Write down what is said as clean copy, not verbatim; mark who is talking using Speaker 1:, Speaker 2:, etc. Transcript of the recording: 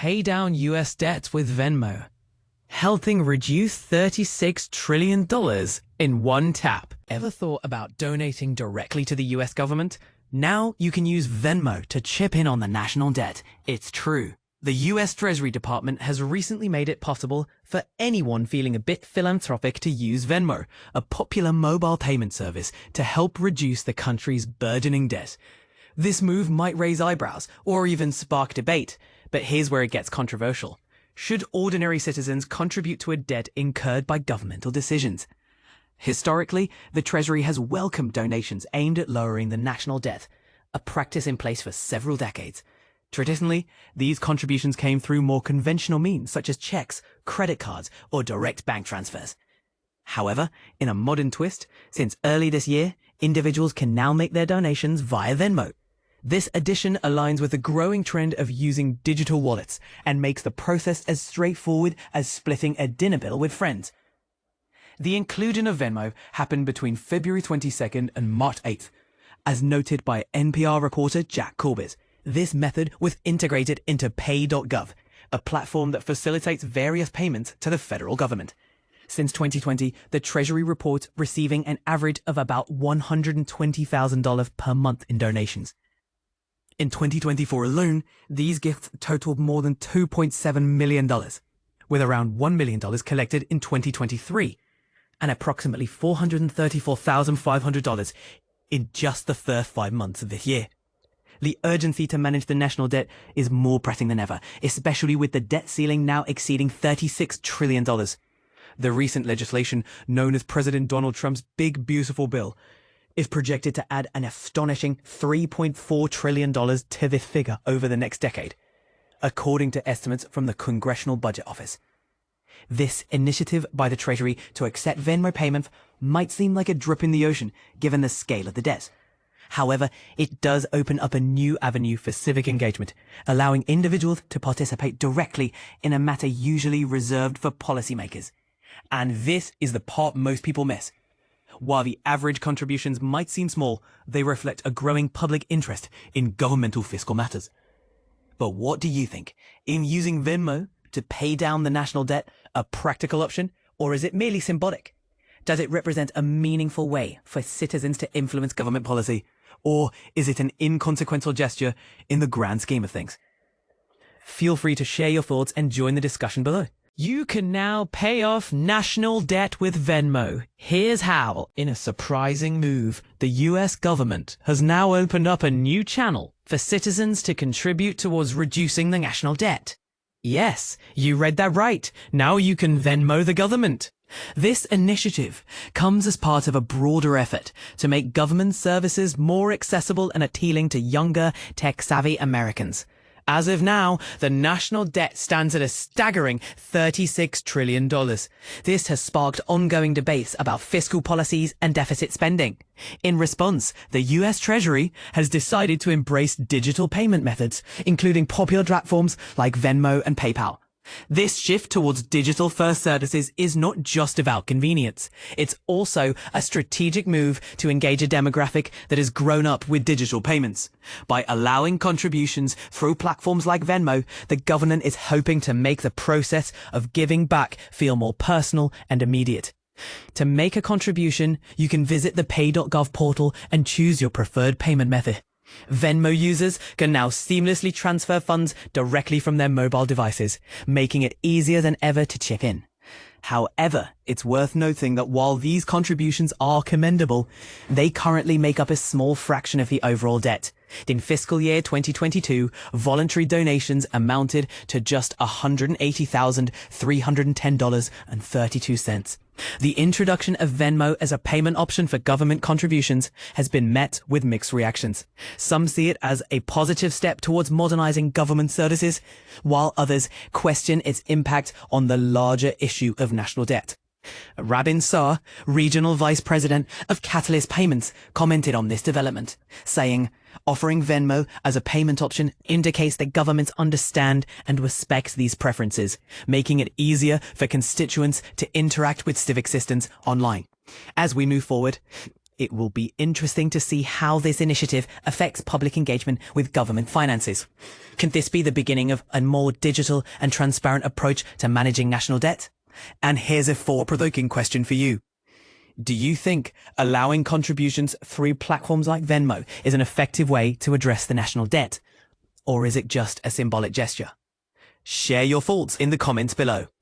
Speaker 1: pay down US debt with Venmo, helping reduce $36 trillion in one tap. Ever thought about donating directly to the US government? Now you can use Venmo to chip in on the national debt. It's true. The US Treasury Department has recently made it possible for anyone feeling a bit philanthropic to use Venmo, a popular mobile payment service, to help reduce the country's burgeoning debt. This move might raise eyebrows or even spark debate, but here's where it gets controversial. Should ordinary citizens contribute to a debt incurred by governmental decisions? Historically, the Treasury has welcomed donations aimed at lowering the national debt, a practice in place for several decades. Traditionally, these contributions came through more conventional means such as checks, credit cards, or direct bank transfers. However, in a modern twist, since early this year, individuals can now make their donations via Venmo. This addition aligns with the growing trend of using digital wallets and makes the process as straightforward as splitting a dinner bill with friends. The inclusion of Venmo happened between February 22nd and March 8th, as noted by NPR reporter Jack Corbett. This method was integrated into Pay.gov, a platform that facilitates various payments to the federal government. Since 2020, the Treasury reports receiving an average of about $120,000 per month in donations. In 2024 alone, these gifts totaled more than $2.7 million, with around $1 million collected in 2023, and approximately $434,500 in just the first 5 months of this year. The urgency to manage the national debt is more pressing than ever, especially with the debt ceiling now exceeding $36 trillion. The recent legislation, known as President Donald Trump's Big Beautiful Bill, is projected to add an astonishing $3.4 trillion to this figure over the next decade, according to estimates from the Congressional Budget Office. This initiative by the Treasury to accept Venmo payments might seem like a drop in the ocean, given the scale of the debt. However, it does open up a new avenue for civic engagement, allowing individuals to participate directly in a matter usually reserved for policymakers. And this is the part most people miss. While the average contributions might seem small, they reflect a growing public interest in governmental fiscal matters. But what do you think? In using Venmo to pay down the national debt a practical option, or is it merely symbolic? Does it represent a meaningful way for citizens to influence government policy, or is it an inconsequential gesture in the grand scheme of things? Feel free to share your thoughts and join the discussion below. You can now pay off national debt with Venmo. Here's how. In a surprising move, the US government has now opened up a new channel for citizens to contribute towards reducing the national debt. Yes, you read that right. Now you can Venmo the government. This initiative comes as part of a broader effort to make government services more accessible and appealing to younger, tech-savvy Americans. As of now, the national debt stands at a staggering $36 trillion. This has sparked ongoing debates about fiscal policies and deficit spending. In response, the US Treasury has decided to embrace digital payment methods, including popular platforms like Venmo and PayPal. This shift towards digital-first services is not just about convenience. It's also a strategic move to engage a demographic that has grown up with digital payments. By allowing contributions through platforms like Venmo, the government is hoping to make the process of giving back feel more personal and immediate. To make a contribution, you can visit the Pay.gov portal and choose your preferred payment method. Venmo users can now seamlessly transfer funds directly from their mobile devices, making it easier than ever to chip in. However, it's worth noting that while these contributions are commendable, they currently make up a small fraction of the overall debt. In fiscal year 2022, voluntary donations amounted to just $180,310.32. The introduction of Venmo as a payment option for government contributions has been met with mixed reactions. Some see it as a positive step towards modernizing government services, while others question its impact on the larger issue of national debt. Rabin Saar, Regional Vice President of Catalyst Payments, commented on this development, saying, "Offering Venmo as a payment option indicates that governments understand and respect these preferences, making it easier for constituents to interact with civic systems online. As we move forward, It will be interesting to see how this initiative affects public engagement with government finances. Can this be the beginning of a more digital and transparent approach to managing national debt? And here's a thought-provoking question for you. Do you think allowing contributions through platforms like Venmo is an effective way to address the national debt? Or is it just a symbolic gesture? Share your thoughts in the comments below.